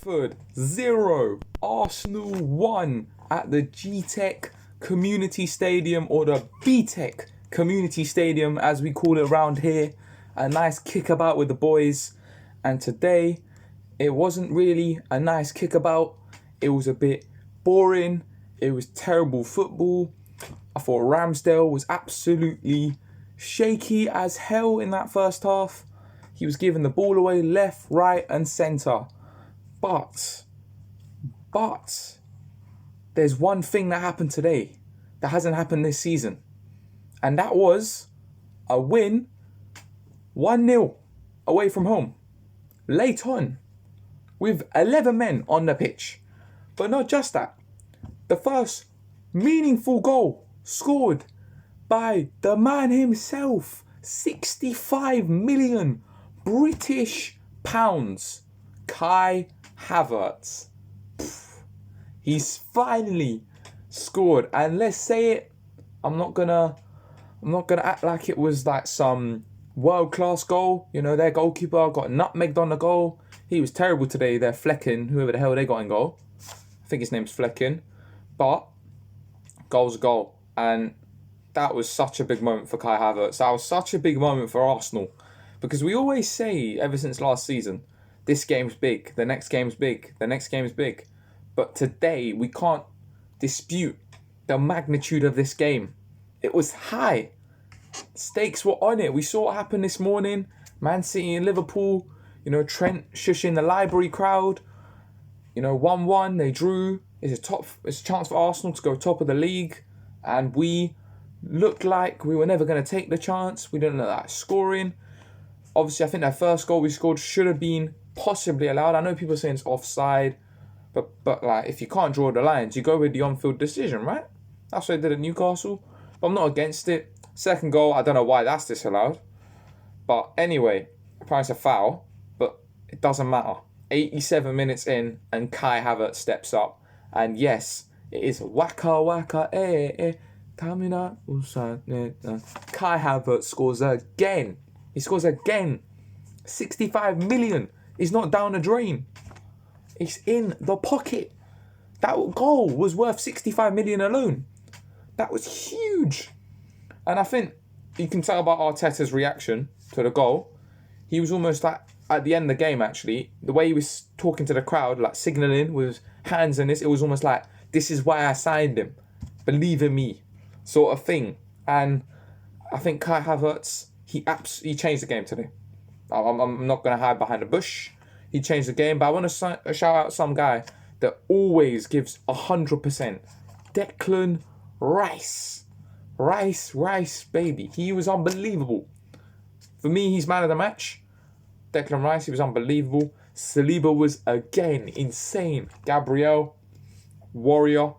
Brentford 0, Arsenal 1 at the G-Tech Community Stadium, or the B-Tech Community Stadium as we call it around here. A nice kickabout with the boys, and today it wasn't really a nice kickabout. It was a bit boring. It was terrible football. I thought Ramsdale was absolutely shaky as hell in that first half. He was giving the ball away left, right and centre. But there's one thing that happened today that hasn't happened this season. And that was a win 1-0 away from home. Late on, with 11 men on the pitch. But not just that. The first meaningful goal scored by the man himself. 65 million British pounds. Kai Havertz. He's finally scored. And let's say it, I'm not gonna act like it was like some world-class goal. You know, their goalkeeper got nutmegged on the goal. He was terrible today. They're Flecken, whoever the hell they got in goal. I think his name's Flecken. But goal's a goal. And that was such a big moment for Kai Havertz. That was such a big moment for Arsenal. Because we always say, ever since last season, this game's big, the next game's big, the next game's big. But today, we can't dispute the magnitude of this game. It was high. Stakes were on it. We saw what happened this morning. Man City and Liverpool. You know, Trent shushing the Library crowd. You know, 1-1, they drew. It's a chance for Arsenal to go top of the league. And we looked like we were never going to take the chance. We didn't know that scoring. Obviously, I think that first goal we scored should have been possibly allowed. I know people are saying it's offside. But like, if you can't draw the lines, you go with the on-field decision, right? That's what they did at Newcastle. But I'm not against it. Second goal, I don't know why that's disallowed. But anyway, apparently it's a foul. But it doesn't matter. 87 minutes in, and Kai Havertz steps up. And yes, it is waka waka Tamina. Kai Havertz scores again. He scores again. 65 million is not down the drain. It's in the pocket. That goal was worth 65 million alone. That was huge. And I think you can tell by Arteta's reaction to the goal. He was almost like, at the end of the game actually, the way he was talking to the crowd, like signalling with his hands and this, it was almost like, this is why I signed him. Believe in me, sort of thing. And I think Kai Havertz, he changed the game today. I'm not going to hide behind the bush. He changed the game, but I want to shout out some guy that always gives 100%. Declan Rice. Rice, baby. He was unbelievable. For me, he's man of the match. Declan Rice, he was unbelievable. Saliba was, again, insane. Gabriel, warrior.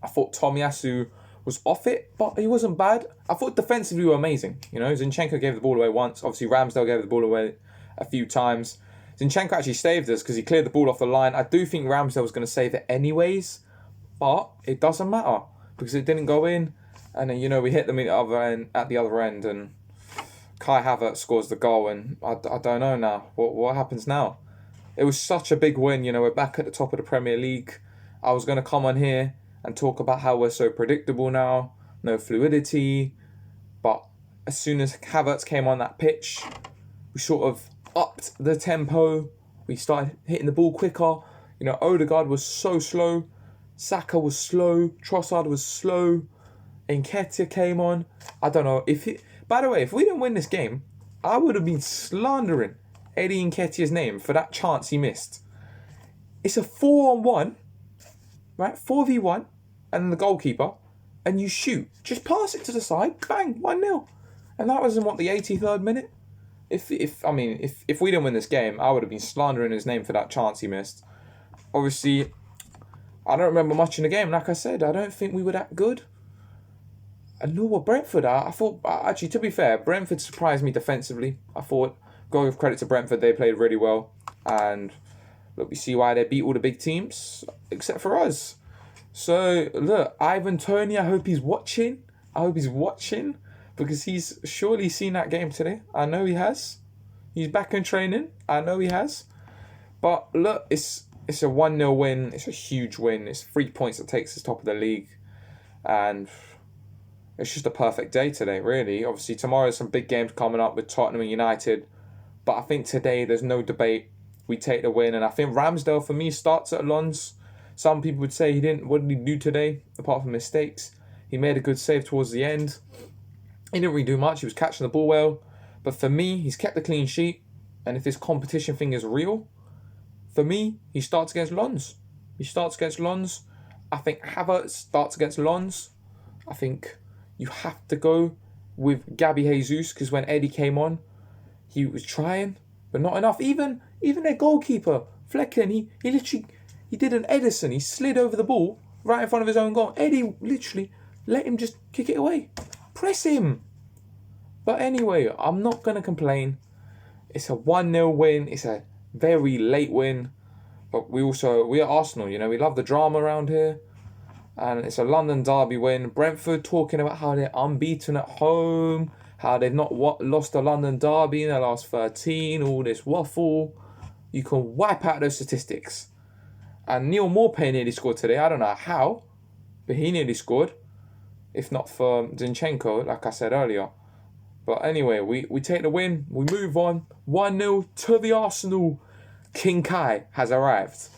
I thought Tomiyasu was off it, but he wasn't bad. I thought defensively we were amazing. You know, Zinchenko gave the ball away once. Obviously, Ramsdale gave the ball away a few times. Zinchenko actually saved us because he cleared the ball off the line. I do think Ramsdale was going to save it anyways, but it doesn't matter because it didn't go in. And then, you know, we hit them at the other end, and Kai Havertz scores the goal. And I don't know now. What happens now? It was such a big win. You know, we're back at the top of the Premier League. I was going to come on here and talk about how we're so predictable now. No fluidity. But as soon as Havertz came on that pitch, we sort of upped the tempo. We started hitting the ball quicker. You know, Odegaard was so slow. Saka was slow. Trossard was slow. Nketiah came on. I don't know by the way, if we didn't win this game, I would have been slandering Eddie Nketiah's name for that chance he missed. It's a 4-on-1, right? 4v1, and then the goalkeeper, and you shoot. Just pass it to the side, bang, 1-0. And that was in the 83rd minute? If we didn't win this game, I would have been slandering his name for that chance he missed. Obviously, I don't remember much in the game. Like I said, I don't think we were that good. And nor were Brentford. I thought, actually, to be fair, Brentford surprised me defensively. I thought, go with credit to Brentford, they played really well. And look, we see why they beat all the big teams, except for us. So, look, Ivan Toney, I hope he's watching. Because he's surely seen that game today. I know he has. He's back in training. I know he has. But look, it's a 1-0 win. It's a huge win. It's 3 points that takes us top of the league. And it's just a perfect day today, really. Obviously, tomorrow there's some big games coming up with Tottenham and United. But I think today there's no debate. We take the win. And I think Ramsdale, for me, starts at Lons. Some people would say he didn't. What did he do today, apart from mistakes? He made a good save towards the end. He didn't really do much. He was catching the ball well. But for me, he's kept a clean sheet. And if this competition thing is real, for me, he starts against Lons. I think Havertz starts against Lons. I think you have to go with Gabby Jesus, because when Eddie came on, he was trying, but not enough. Even their goalkeeper, Flecken, he literally did an Edison. He slid over the ball right in front of his own goal. Eddie literally let him just kick it away. Press him. But anyway, I'm not going to complain. It's a 1-0 win. It's a very late win. But we are Arsenal, we love the drama around here. And it's a London derby win. Brentford talking about how they're unbeaten at home, how they've not lost a London derby in the last 13, all this waffle. You can wipe out those statistics. And Neil Maupay nearly scored today. I don't know how, but he nearly scored. If not for Zinchenko, like I said earlier. But anyway, we take the win. We move on. 1-0 to the Arsenal. King Kai has arrived.